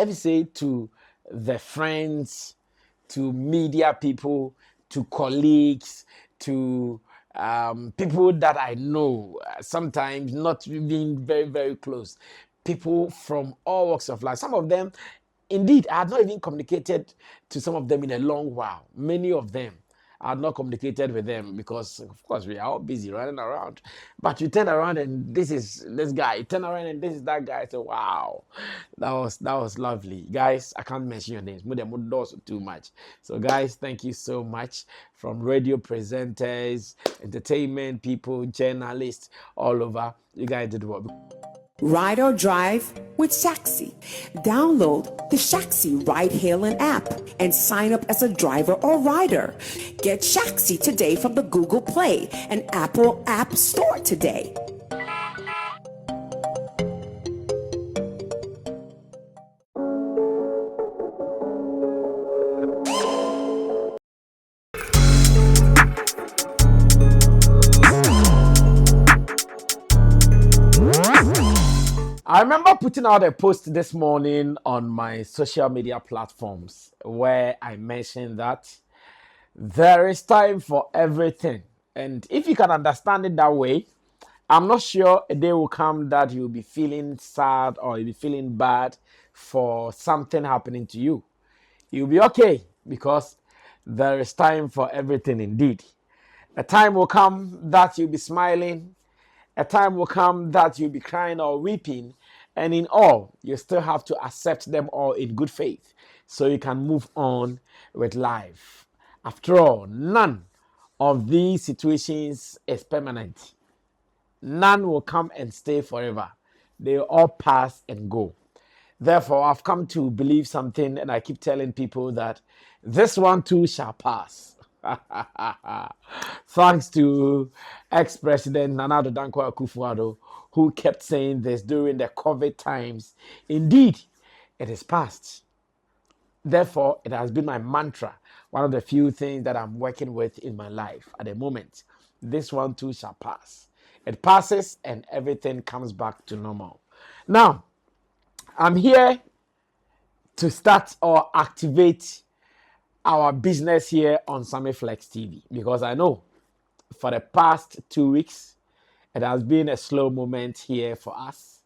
let me say, to the friends, to media people, to colleagues, to people that I know, sometimes not being very, very close, people from all walks of life. Some of them, indeed, I had not even communicated to some of them in a long while. Many of them, I had not communicated with them because, of course, we are all busy running around. But you turn around and this is this guy. You turn around and this is that guy. So wow, that was lovely, guys. I can't mention your names. Too much. So, guys, thank you so much from radio presenters, entertainment people, journalists all over. You guys did what. Ride or drive with Shaxi. Download the Shaxi ride-hailing app and sign up as a driver or rider. Get Shaxi today from the Google Play and Apple App Store today. I remember putting out a post this morning on my social media platforms where I mentioned that there is time for everything. And if you can understand it that way, I'm not sure a day will come that you'll be feeling sad or you'll be feeling bad for something happening to you. You'll be okay because there is time for everything indeed. A time will come that you'll be smiling. A time will come that you'll be crying or weeping, and in all, you still have to accept them all in good faith so you can move on with life. After all, none of these situations is permanent. None will come and stay forever. They all pass and go. Therefore, I've come to believe something, and I keep telling people that this one too shall pass. Thanks to ex-president Nana Addo Dankwa Akufo-Addo, who kept saying this during the COVID times. Indeed, it is past. Therefore, it has been my mantra, one of the few things that I'm working with in my life at the moment. This one too shall pass. It passes and everything comes back to normal. Now, I'm here to start or activate our business here on Sammy Flex TV because I know for the past 2 weeks it has been a slow moment here for us.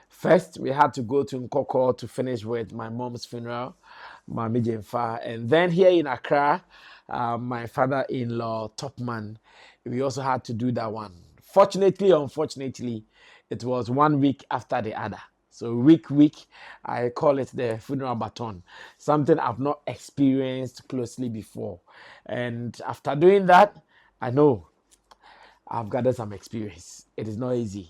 First, we had to go to Nkoko to finish with my mom's funeral, Mami Jemfa, and then here in Accra, my father-in-law, Topman, we also had to do that one. Fortunately, unfortunately, it was 1 week after the other. So week, I call it the funeral baton, something I've not experienced closely before. And after doing that, I know I've gathered some experience. It is not easy.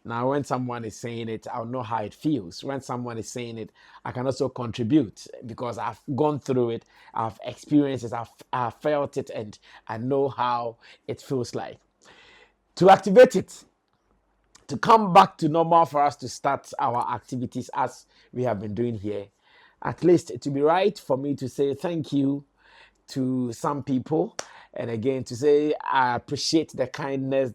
Now, when someone is saying it, I'll know how it feels. When someone is saying it, I can also contribute because I've gone through it, I've experienced it, I've felt it, and I know how it feels like. To activate it, to come back to normal for us to start our activities as we have been doing here, at least it would be right for me to say thank you to some people. And again, to say I appreciate the kindness,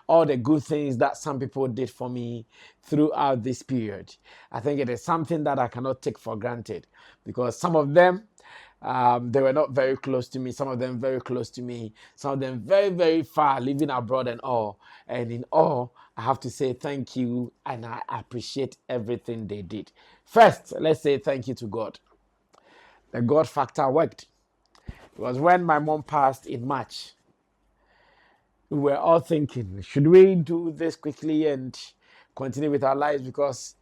all the good things that some people did for me throughout this period. I think it is something that I cannot take for granted because some of them, they were not very close to me. Some of them very close to me. Some of them very, very far, living abroad and all. And in all, I have to say thank you and I appreciate everything they did. First, let's say thank you to God. The God factor worked. It was when my mom passed in March. We were all thinking, should we do this quickly and continue with our lives because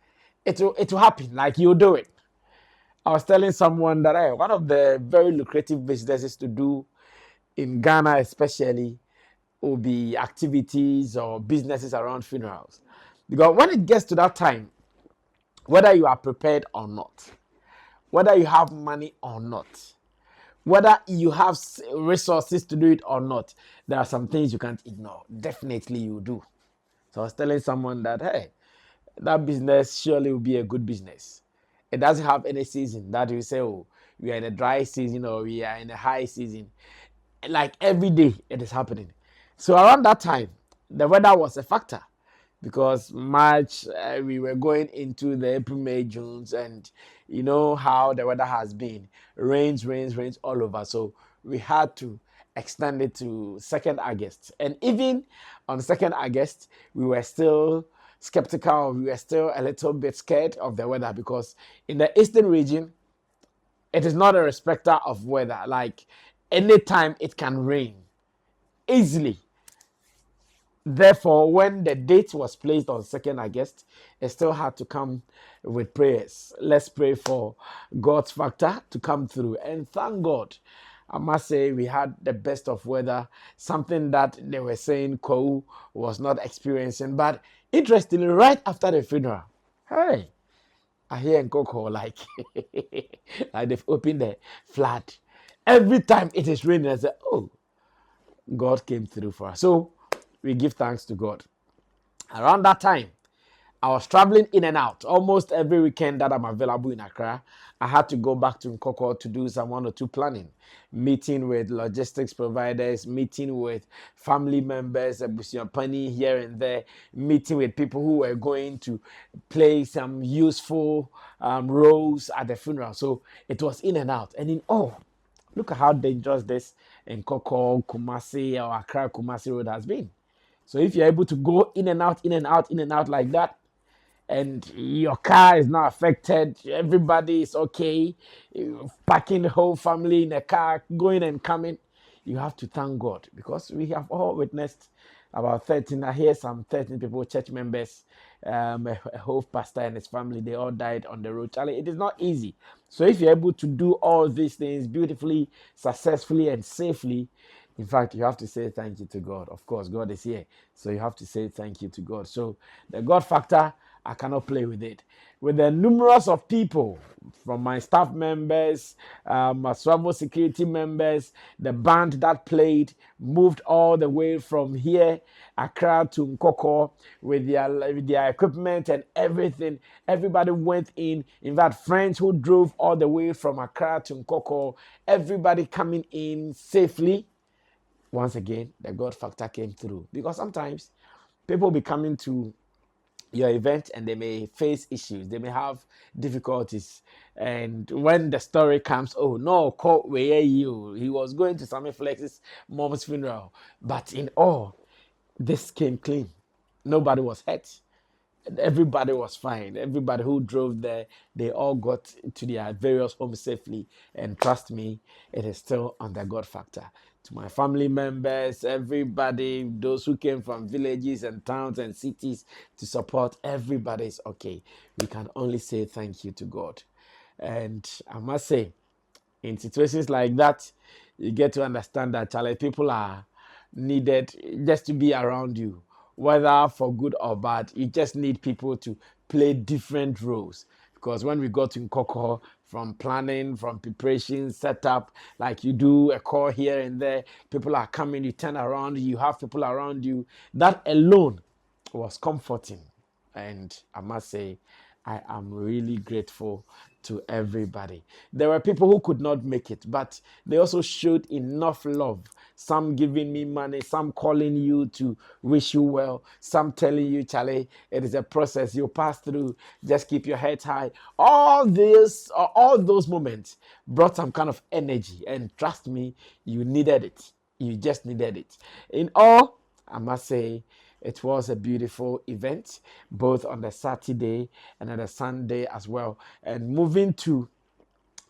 it will happen, like you'll do it. I was telling someone that one of the very lucrative businesses to do in Ghana especially will be activities or businesses around funerals. Because when it gets to that time, whether you are prepared or not, whether you have money or not, whether you have resources to do it or not, there are some things you can't ignore. Definitely you do. So I was telling someone that, hey, that business surely will be a good business. It doesn't have any season that you say, oh, we are in a dry season or we are in a high season. Like every day it is happening. So around that time, the weather was a factor. because March we were going into the April, May, Junes, and you know how the weather has been, rains all over. So we had to extend it to 2nd August, and even on 2nd August we were still skeptical. We were still a little bit scared of the weather because in the eastern region it is not a respecter of weather. Like anytime it can rain easily. Therefore, when the date was placed on 2nd August, it still had to come with prayers. Let's pray for God's factor to come through. And thank God, I must say we had the best of weather, something that they were saying Kou was not experiencing. But interestingly, right after the funeral, hey, I hear in Coco like, like they've opened the flood. Every time it is raining, I say, oh, God came through for us. So we give thanks to God. Around that time, I was traveling in and out almost every weekend that I'm available in Accra. I had to go back to Nkoko to do some 1 or 2 planning, meeting with logistics providers, meeting with family members, Pani here and there, meeting with people who were going to play some useful roles at the funeral. So it was in and out. And in all, look at how dangerous this Nkoko, Kumasi, or Accra Kumasi road has been. So if you're able to go in and out, in and out, in and out like that, and your car is not affected, everybody is okay, packing the whole family in a car, going and coming, you have to thank God because we have all witnessed about 13. I hear some 13 people, church members, a whole pastor and his family, they all died on the road. Charlie, it is not easy. So if you're able to do all these things beautifully, successfully, and safely, in fact, you have to say thank you to God. Of course, God is here. So you have to say thank you to God. So the God factor, I cannot play with it. With the numerous of people from my staff members, my travel security members, the band that played, moved all the way from here, Accra to Nkoko with their equipment and everything. Everybody went in. In fact, friends who drove all the way from Accra to Nkoko, everybody coming in safely. Once again, the God factor came through because sometimes people be coming to your event and they may face issues, they may have difficulties, and when the story comes, oh no, call where you, he was going to Sammy Flex's mom's funeral, but in all, this came clean. Nobody was hurt. Everybody was fine. Everybody who drove there, they all got to their various homes safely. And trust me, it is still on the God factor. To my family members, everybody, those who came from villages and towns and cities to support, everybody is okay. We can only say thank you to God. And I must say, in situations like that, you get to understand that people are needed just to be around you, whether for good or bad. You just need people to play different roles. Because when we got to Nkoko, from planning, from preparation, setup, like you do a call here and there, people are coming, you turn around, you have people around you. That alone was comforting. And I must say, I am really grateful to everybody. There were people who could not make it, but they also showed enough love. Some giving me money, some calling you to wish you well, some telling you, Charlie, it is a process you pass through. Just keep your head high. All those moments brought some kind of energy, and trust me, you needed it. You just needed it. In all, I must say, it was a beautiful event, both on the Saturday and on the Sunday as well. And moving to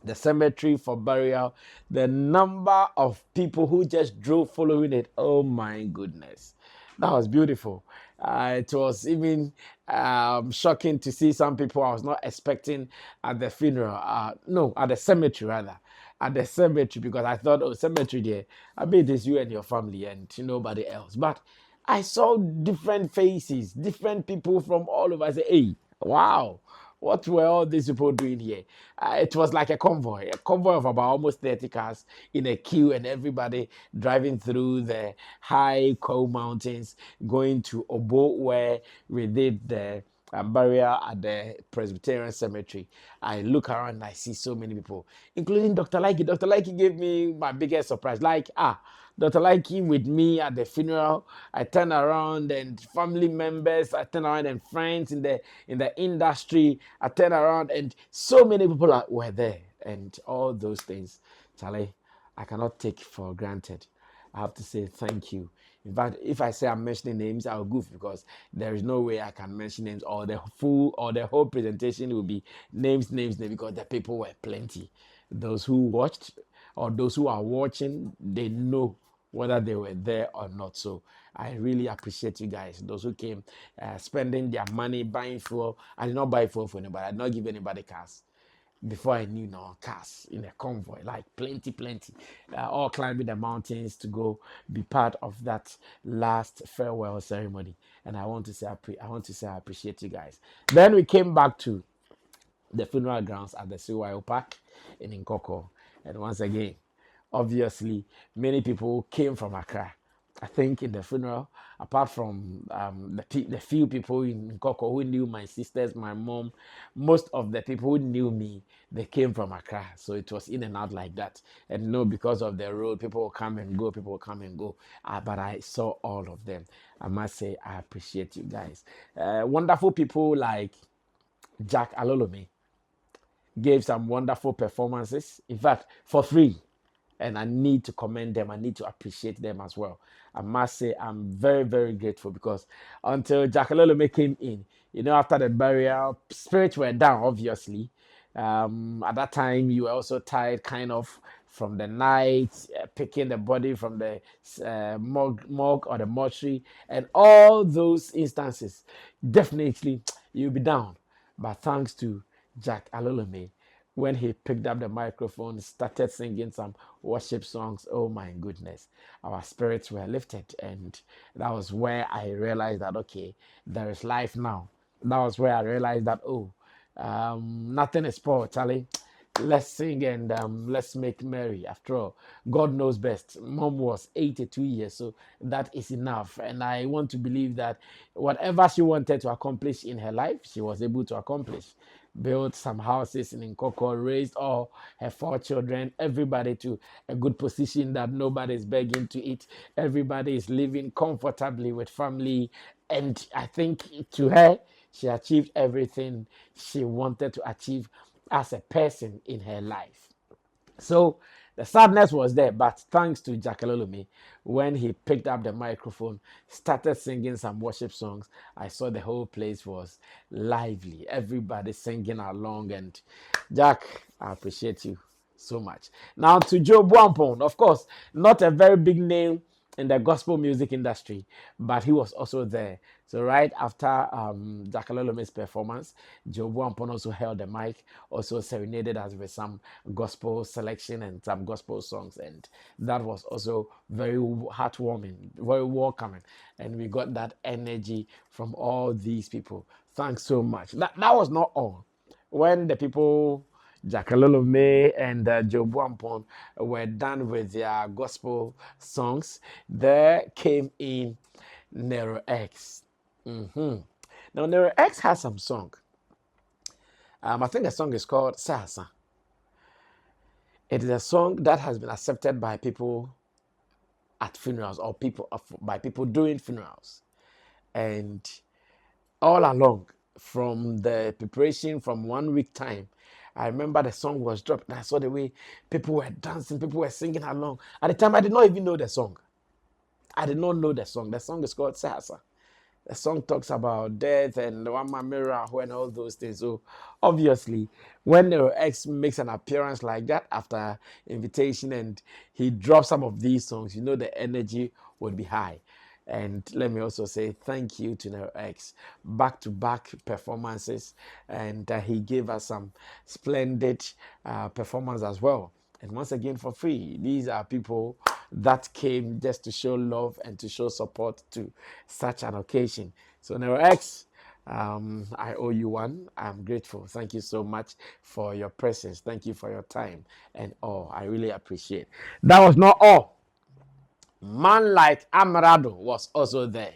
the cemetery for burial, the number of people who just drove following it, oh my goodness. That was beautiful. It was even shocking to see some people I was not expecting at the funeral. No, at the cemetery rather. At the cemetery, because I thought, oh, cemetery there, I bet it's you and your family and nobody else. But I saw different faces, different people from all over. I said, hey, wow, what were all these people doing here? It was like a convoy of about almost 30 cars in a queue, and everybody driving through the high coal mountains, going to Obo, where we did the burial at the Presbyterian Cemetery, I look around and I see so many people, including Dr. Likey. Dr. Likey gave me my biggest surprise. Dr. Likey with me at the funeral. I turn around and family members. I turn around and friends in the industry. I turn around and so many people were there, and all those things, Charlie, I cannot take for granted. I have to say thank you. In fact, if I say I'm mentioning names, I'll goof because there is no way I can mention names or the whole presentation will be names because the people were plenty. Those who watched or those who are watching, they know whether they were there or not. So I really appreciate you guys. Those who came, spending their money buying fuel. I did not buy fuel for anybody. I did not give anybody cars before I knew no cars in a convoy, like plenty, all climbing the mountains to go be part of that last farewell ceremony. And I want to say I appreciate you guys. Then we came back to the funeral grounds at the CYO Park in Nkoko, and once again, obviously, many people came from Accra. I think in the funeral, apart from the few people in Nkoko who knew my sisters, my mom, most of the people who knew me, they came from Accra. So it was in and out like that. And because of the road, people will come and go, but I saw all of them. I must say, I appreciate you guys. Wonderful people like Jack Alolome gave some wonderful performances. In fact, for free. And I need to commend them. I need to appreciate them as well. I must say I'm very, very grateful because until Jakalolome came in, after the burial, spirits were down, obviously. At that time, you were also tired, kind of, from the night, picking the body from the morgue or the mortuary, and all those instances. Definitely, you'll be down. But thanks to Jack Alolome, when he picked up the microphone, started singing some worship songs, oh my goodness, our spirits were lifted. And that was where I realized that, okay, there is life now. That was where I realized that, nothing is poor, Charlie. Let's sing and let's make merry. After all, God knows best. Mom was 82 years, so that is enough. And I want to believe that whatever she wanted to accomplish in her life, she was able to accomplish. Built some houses in Nkoko, raised all her 4 children, everybody to a good position that nobody is begging to eat. Everybody is living comfortably with family. And I think to her, she achieved everything she wanted to achieve as a person in her life. So the sadness was there, but thanks to Jakalolumi, when he picked up the microphone, started singing some worship songs, I saw the whole place was lively. Everybody singing along, and Jack, I appreciate you so much. Now to Joe Buampon, of course, not a very big name in the gospel music industry, but he was also there. So right after Jakalolome's performance, Joe Buampon also held the mic, also serenaded us with some gospel selection and some gospel songs, and that was also very heartwarming, very welcoming, and we got that energy from all these people. Thanks so much. That was not all. When the people Jakalolo May and Joe Buampon were done with their gospel songs, there came in Nero X. Now, Nero X has some song. I think the song is called Sasa. It is a song that has been accepted by people at funerals or by people doing funerals. And all along, from the preparation from 1 week time, I remember the song was dropped and I saw the way people were dancing, people were singing along. At the time, I did not even know the song. I did not know the song. The song is called Sasa. The song talks about death and Wama Miracle and all those things. So obviously, when the X makes an appearance like that after invitation and he drops some of these songs, the energy would be high. And let me also say thank you to Nero X. Back-to-back performances. And he gave us some splendid performance as well. And once again, for free. These are people that came just to show love and to show support to such an occasion. So Nero X, I owe you one. I'm grateful. Thank you so much for your presence. Thank you for your time and all. I really appreciate. That was not all. Man like Amarado was also there.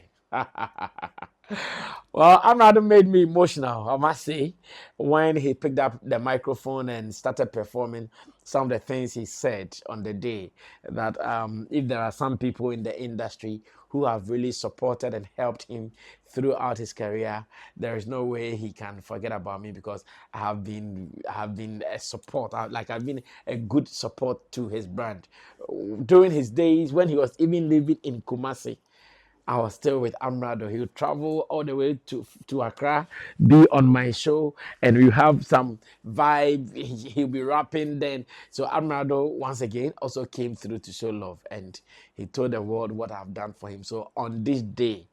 Well, Amrado made me emotional, I must say, when he picked up the microphone and started performing some of the things he said on the day. That if there are some people in the industry who have really supported and helped him throughout his career, there is no way he can forget about me because I have been a support. I've been a good support to his brand during his days when he was even living in Kumasi. I was still with Amrado. He would travel all the way to Accra, be on my show, and we have some vibe. He'll be rapping then. So Amrado once again also came through to show love, and he told the world what I've done for him. So on this day,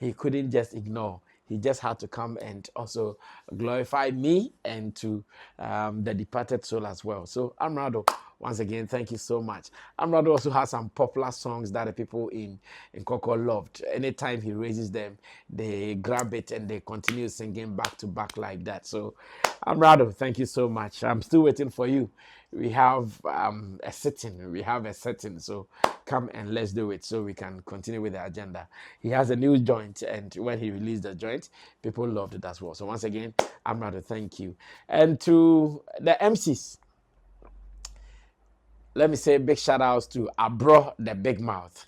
he couldn't just ignore. He just had to come and also glorify me and to the departed soul as well. So, Amrado, once again, thank you so much. Amrado also has some popular songs that the people in Koko loved. Anytime he raises them, they grab it and they continue singing back to back like that. So, Amrado, thank you so much. I'm still waiting for you. We have a sitting. We have a sitting. So come and let's do it so we can continue with the agenda. He has a new joint, and when he released the joint, people loved it as well. So once again, I'm rather thank you. And to the MCs, let me say big shout outs to Abro the Big Mouth.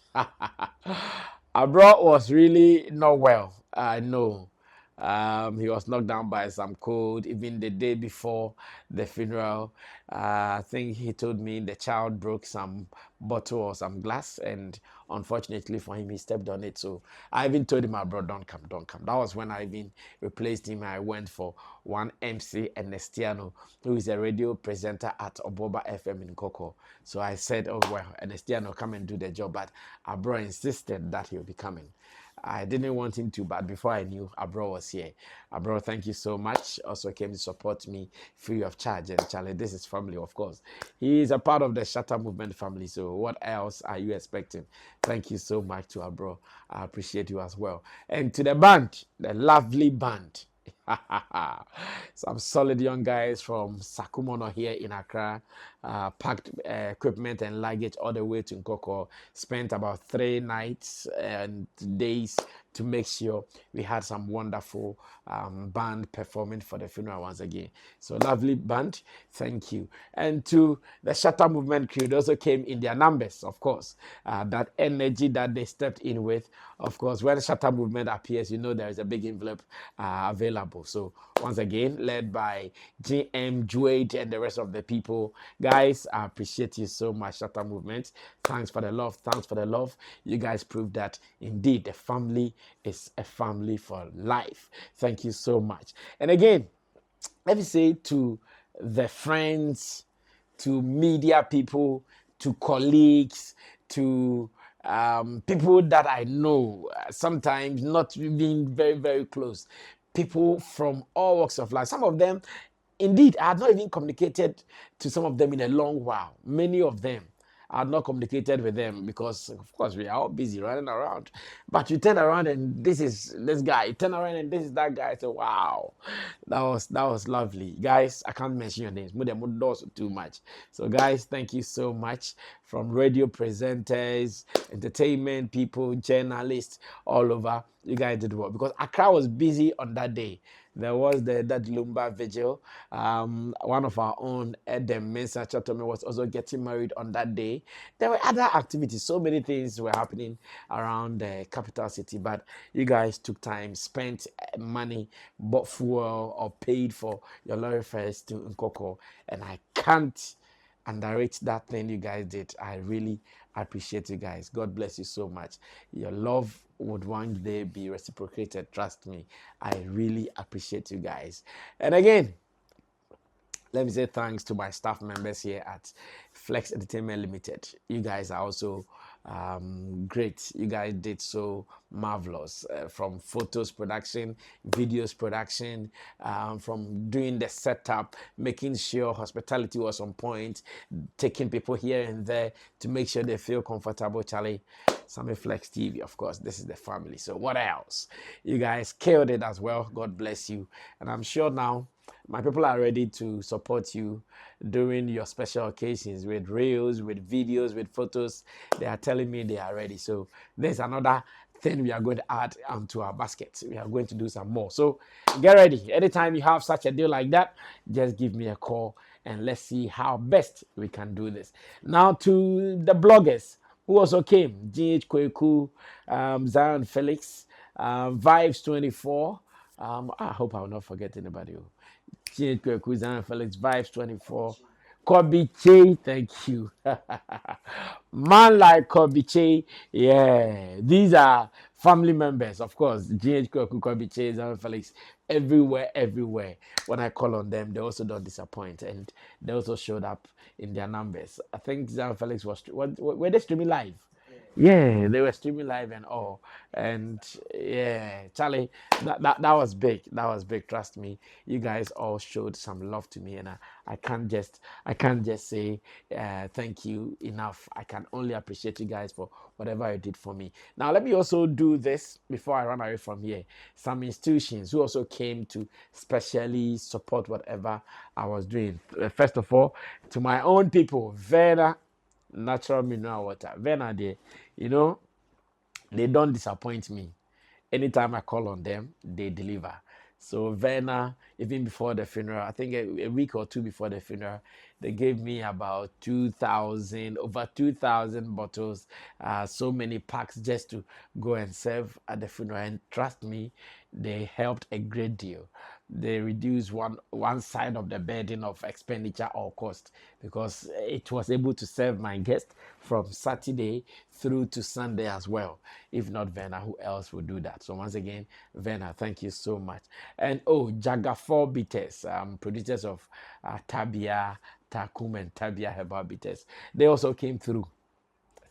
Abro was really not well. I know. He was knocked down by some cold, even the day before the funeral. I think he told me the child broke some bottle or some glass, and unfortunately for him, he stepped on it. So I even told him, bro, don't come, don't come. That was when I even replaced him. I went for one MC, Ernestiano, who is a radio presenter at Oboba FM in Koko. So I said, oh, well, Ernestiano, come and do the job. But Abro insisted that he'll be coming. I didn't want him to, but before I knew, Abro was here. Abro, thank you so much. Also came to support me free of charge. And Charlie, this is family, of course. He is a part of the Shatter Movement family. So what else are you expecting? Thank you so much to Abro. I appreciate you as well. And to the band, the lovely band. Some solid young guys from Sakumono here in Accra packed equipment and luggage all the way to Nkoko. Spent about 3 nights and days to make sure we had some wonderful band performing for the funeral once again. So lovely band, thank you. And to the Shatter Movement crew, they also came in their numbers, of course. That energy that they stepped in with, of course, when Shatter Movement appears, you know there is a big envelope available. So once again, led by GM, Juade, and the rest of the people. Guys, I appreciate you so much, Shatter Movement. Thanks for the love. Thanks for the love. You guys proved that indeed the family is a family for life. Thank you so much. And again, let me say to the friends, to media people, to colleagues, to people that I know, sometimes not being very, very close, people from all walks of life. Some of them, indeed, I had not even communicated to some of them in a long while. Many of them. I had not communicated with them because, of course, we are all busy running around. But you turn around and this is this guy. You turn around and this is that guy. So wow, that was lovely, guys. I can't mention your names. Too much. So guys, thank you so much from radio presenters, entertainment people, journalists all over. You guys did well because Accra was busy on that day. There was that Lumba vigil. One of our own, Edem Mensah Chatome, was also getting married on that day. There were other activities. So many things were happening around the capital city. But you guys took time, spent money, bought fuel, or paid for your lorry fares to Nkoko. And I can't underrate that thing you guys did. I really appreciate you guys. God bless you so much. Your love would one day be reciprocated. Trust me. I really appreciate you guys. And again, let me say thanks to my staff members here at Flex Entertainment Limited. You guys are also great. You guys did so marvelous from photos production, videos production, from doing the setup, making sure hospitality was on point, taking people here and there to make sure they feel comfortable. Charlie, Sammy Flex TV, of course, this is the family. So what else? You guys killed it as well. God bless you. And I'm sure now my people are ready to support you during your special occasions with reels, with videos, with photos. They are telling me they are ready. So there's another thing we are going to add to our basket. We are going to do some more. So get ready. Anytime you have such a deal like that, just give me a call and let's see how best we can do this. Now to the bloggers who also came: GH Kweku, Zion Felix, Vibes 24. I hope I will not forget anybody. GH Kweku, Zion Felix, Vibes 24. Kobe Che, thank you. Man like Kobe Che, yeah. These are family members, of course. GH Koku, Kobe Che, Zion Felix, everywhere, everywhere. When I call on them, they also don't disappoint, and they also showed up in their numbers. I think Zion Felix were they streaming live? Yeah, they were streaming live and all. And yeah, Charlie, that was big. That was big. Trust me. You guys all showed some love to me, and I can't just say thank you enough. I can only appreciate you guys for whatever you did for me. Now let me also do this before I run away from here. Some institutions who also came to specially support whatever I was doing. First of all, to my own people, Vera natural mineral water. Vena, they don't disappoint me. Anytime I call on them, they deliver. So Verna, even before the funeral, I think a week or two before the funeral, they gave me about 2,000, over 2,000 bottles, so many packs just to go and serve at the funeral. And trust me, they helped a great deal. They reduced one side of the burden of expenditure or cost, because it was able to serve my guest from Saturday through to Sunday as well. If not Verna, who else would do that? So once again, Verna, thank you so much. And Jaga 4 Bitters, producers of Tabia, Takum, and Tabia Herbal Bitters, they also came through.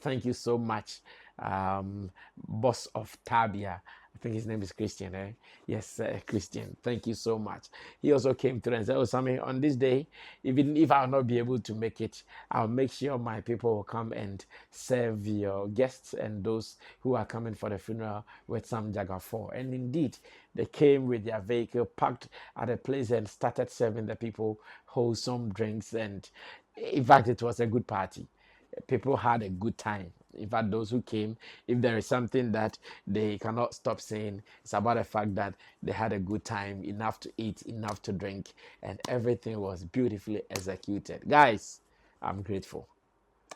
Thank you so much, boss of Tabia. I think his name is Christian, eh? Yes, Christian. Thank you so much. He also came through and said, "Oh, Sammy, on this day, even if I'll not be able to make it, I'll make sure my people will come and serve your guests and those who are coming for the funeral with some Jaga 4." And indeed, they came with their vehicle, parked at a place, and started serving the people wholesome drinks. And in fact, it was a good party. People had a good time. In fact, those who came, if there is something that they cannot stop saying, it's about the fact that they had a good time, enough to eat, enough to drink, and everything was beautifully executed. Guys, I'm grateful.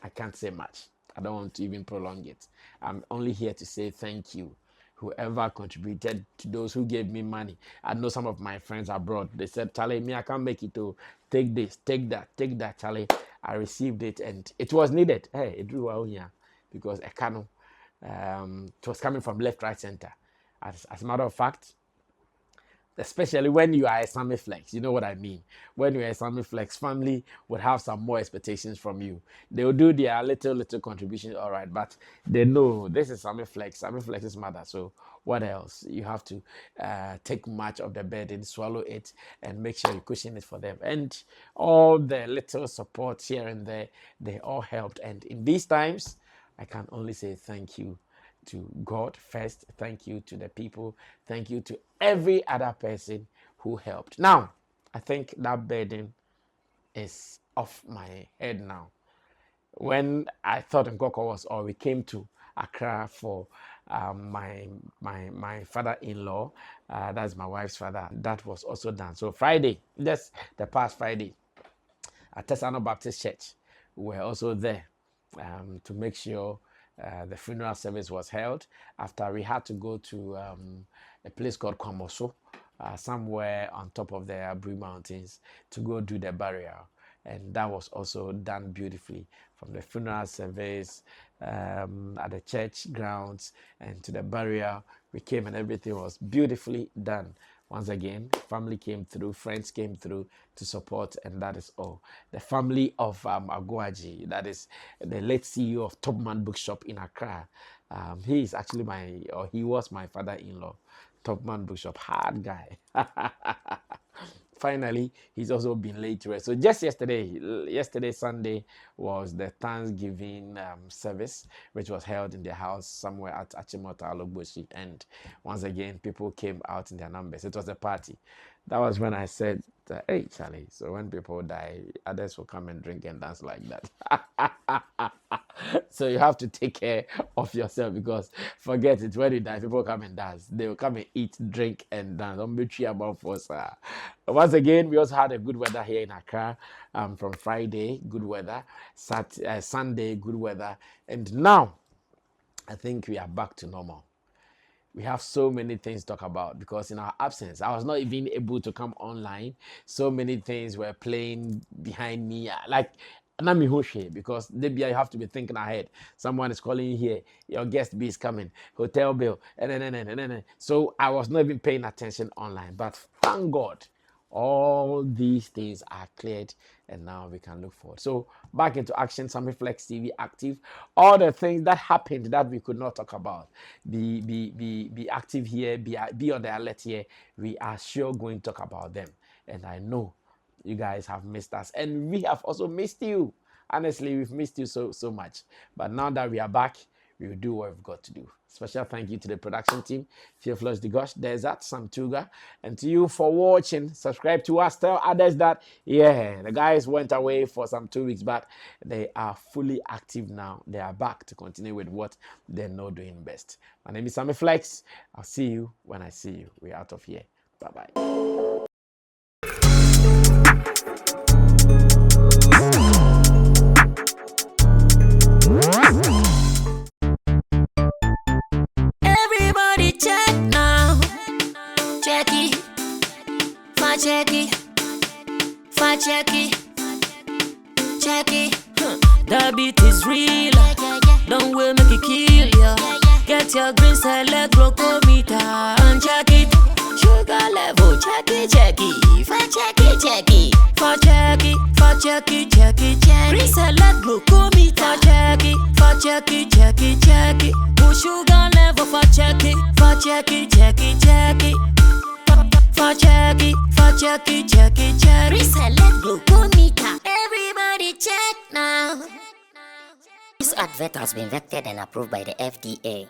I can't say much. I don't want to even prolong it. I'm only here to say thank you. Whoever contributed, to those who gave me money. I know some of my friends abroad, they said, "Charlie, me, I can't make it to take this, take that, Charlie." I received it and it was needed. Hey, it drew out here because a canoe, it was coming from left, right, center. As a matter of fact, especially when you are a Sammy Flex, you know what I mean. When you're a Sammy Flex, family would have some more expectations from you. They will do their little contributions, all right, but they know this is Sammy Flex, Sammy Flex's mother. So what else? You have to take much of the burden, swallow it, and make sure you cushion it for them. And all the little support here and there, they all helped. And in these times, I can only say thank you to God first. Thank you to the people. Thank you to every other person who helped. Now, I think that burden is off my head now. When I thought Nkoko was all, we came to Accra for my father-in-law. That's my wife's father. That was also done. So Friday, that's the past Friday, at Tesano Baptist Church, we were also there to make sure the funeral service was held. After we had to go to a place called Kwamoso, somewhere on top of the Abri Mountains, to go do the burial. And that was also done beautifully, from the funeral service at the church grounds and to the burial. We came and everything was beautifully done. Once again, family came through, friends came through to support, and that is all. The family of Aguaji, that is the late CEO of Topman Bookshop in Accra. He is actually he was my father-in-law. Topman Bookshop, hard guy. Finally, he's also been late to rest. So just yesterday Sunday, was the Thanksgiving service, which was held in their house somewhere at Achimota Aloboshi. And once again, people came out in their numbers. It was a party. That was when I said, "Hey, Charlie, so when people die, others will come and drink and dance like that." So you have to take care of yourself because forget it, when you die, people come and dance. They will come and eat, drink, and dance. Don't be tree about for sir. Once again, we also had a good weather here in Accra. From Friday, good weather. Sunday, good weather. And now, I think we are back to normal. We have so many things to talk about because in our absence, I was not even able to come online. So many things were playing behind me. Like, Nami Hoshe, because maybe you have to be thinking ahead. Someone is calling you here, your guest B is coming, hotel bill, and. So I was not even paying attention online. But thank God, all these things are cleared and now we can look forward. So back into action, Sammy Flex TV active. All the things that happened that we could not talk about, be active here, be on the alert here. We are sure going to talk about them. And I know you guys have missed us. And we have also missed you. Honestly, we've missed you so much. But now that we are back, we will do what we've got to do. Special thank you to the production team, Theophilus Digosh, Desert, Sam Tuga, and to you for watching. Subscribe to us. Tell others that, the guys went away for some 2 weeks, but they are fully active now. They are back to continue with what they know doing best. My name is Sammy Flex. I'll see you when I see you. We're out of here. Bye-bye. Everybody check now. Check it. Check it. Check it. Check it. The beat is real. Don't wait, make it kill ya. Get your green select glucometer and check it. Sugar level, check it. Check it. Check it. Check it. Check it. Check it. Green select glucometer. Check it. Check it. Push sugar level for check it. Check it. Check it. Check it. Reselect glucometer. Everybody check now. This advert has been vetted and approved by the FDA.